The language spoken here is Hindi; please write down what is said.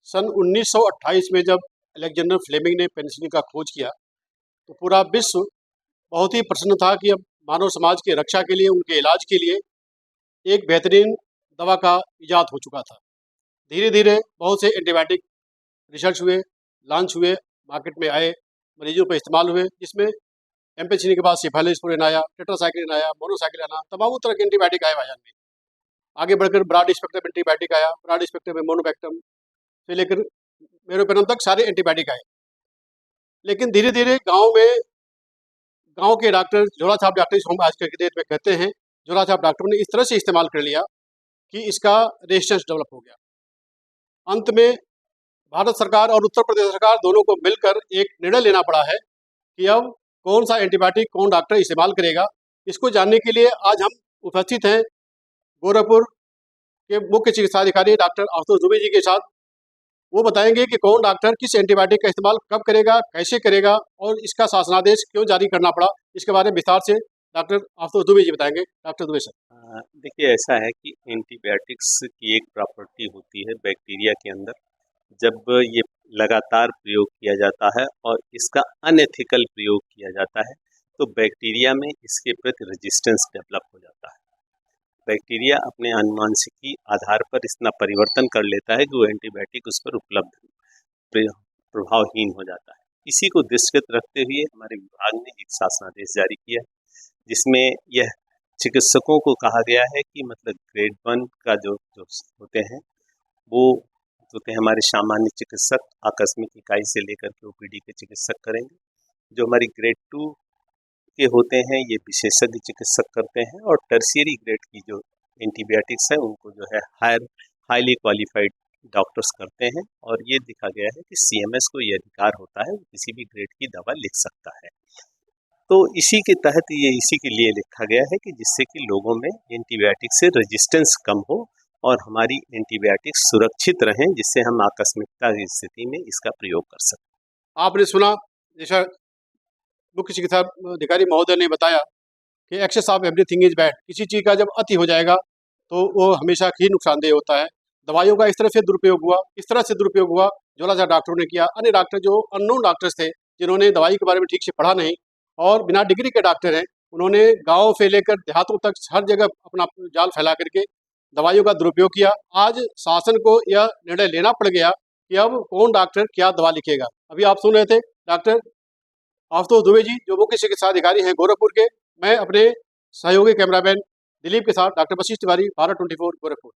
सन 1928 में जब अलेक्जेंडर फ्लेमिंग ने पेनिसिलिन का खोज किया तो पूरा विश्व बहुत ही प्रसन्न था कि अब मानव समाज की रक्षा के लिए, उनके इलाज के लिए एक बेहतरीन दवा का इजाद हो चुका था। धीरे धीरे बहुत से एंटीबायोटिक रिसर्च हुए, लॉन्च हुए, मार्केट में आए, मरीजों पर इस्तेमाल हुए, जिसमें एम्पेसिनिन के बाद सिफाइलोस्पुरिन आया, टेट्रासाइक्लिन आया, मोनोसाइक्लिन आया, तमाम तरह के एंटीबायोटिक आए बाजार में। आगे बढ़कर ब्रॉड स्पेक्ट्रम एंटीबायोटिक आया, ब्रॉड स्पेक्ट्रम में मोनोबैक्टम से लेकर मेरोपेनम तक सारे एंटीबायोटिक आए। लेकिन धीरे धीरे गांव के डॉक्टर, झोला छाप डॉक्टर जिसको हम आज के डेट में कहते हैं, झोला छाप डॉक्टरों ने इस तरह से इस्तेमाल कर लिया कि इसका रेजिस्टेंस डेवलप हो गया। अंत में भारत सरकार और उत्तर प्रदेश सरकार दोनों को मिलकर एक निर्णय लेना पड़ा है कि अब कौन सा एंटीबायोटिक कौन डॉक्टर इस्तेमाल करेगा। इसको जानने के लिए आज हम उपस्थित हैं गोरखपुर के मुख्य चिकित्साधिकारी डॉक्टर आशुतोष दुबे जी के साथ। वो बताएंगे कि कौन डॉक्टर किस एंटीबायोटिक का इस्तेमाल कब करेगा, कैसे करेगा और इसका शासनादेश क्यों जारी करना पड़ा। इसके बारे में विस्तार से डॉक्टर आशुतोष दुबे जी बताएंगे। Doctor Dubey sir. देखिए, ऐसा है कि एंटीबायोटिक्स की एक प्रॉपर्टी होती है बैक्टीरिया के अंदर, जब ये लगातार प्रयोग किया जाता है और इसका अनएथिकल प्रयोग किया जाता है तो बैक्टीरिया में इसके प्रति रेजिस्टेंस डेवलप हो जाता है। बैक्टीरिया अपने अनुवांशिकी आधार पर इतना परिवर्तन कर लेता है कि वो एंटीबायोटिक उस पर उपलब्ध प्रभावहीन हो जाता है। इसी को दृष्टिगत रखते हुए हमारे विभाग ने एक शासनादेश जारी किया, जिसमें यह चिकित्सकों को कहा गया है कि मतलब ग्रेड 1 का जो होते हैं वो होते हैं हमारे सामान्य चिकित्सक, आकस्मिक इकाई से लेकर के ओपीडी के चिकित्सक करेंगे। जो हमारी ग्रेड 2 के होते हैं ये विशेषज्ञ चिकित्सक करते हैं, और टर्शियरी ग्रेड की जो एंटीबायोटिक्स है उनको जो है हाईली क्वालिफाइड डॉक्टर्स करते हैं। और ये देखा गया है कि सीएमएस को ये अधिकार होता है, वो किसी भी ग्रेड की दवा लिख सकता है। तो इसी के तहत ये इसी के लिए लिखा गया है कि जिससे कि लोगों में एंटीबायोटिक से रेजिस्टेंस कम हो और हमारी एंटीबायोटिक सुरक्षित रहें, जिससे हम आकस्मिकता की स्थिति में इसका प्रयोग कर सकें। आपने सुना जैसा मुख्य चिकित्सा अधिकारी महोदय ने बताया कि excess of everything is bad. किसी चीज़ का जब अति हो जाएगा तो वो हमेशा ही नुकसानदेह होता है। दवाइयों का इस तरह से दुरुपयोग हुआ, इस तरह से दुरुपयोग हुआ, झोला छाप डॉक्टरों ने किया। अन्य डॉक्टर जो अननोन डॉक्टर्स थे, जिन्होंने दवाई के बारे में ठीक से पढ़ा नहीं और बिना डिग्री के डॉक्टर हैं, उन्होंने गाँव से लेकर देहातों तक हर जगह अपना जाल फैला करके दवाइयों का दुरुपयोग किया। आज शासन को यह निर्णय लेना पड़ गया कि अब कौन डॉक्टर क्या दवा लिखेगा। अभी आप सुन रहे थे डॉक्टर आशुतोष दुबे जी, जो मुख्य चिकित्सा अधिकारी हैं गोरखपुर के। मैं अपने सहयोगी कैमरामैन दिलीप के साथ डॉक्टर वशिष्ठ तिवारी, भारत 24 गोरखपुर।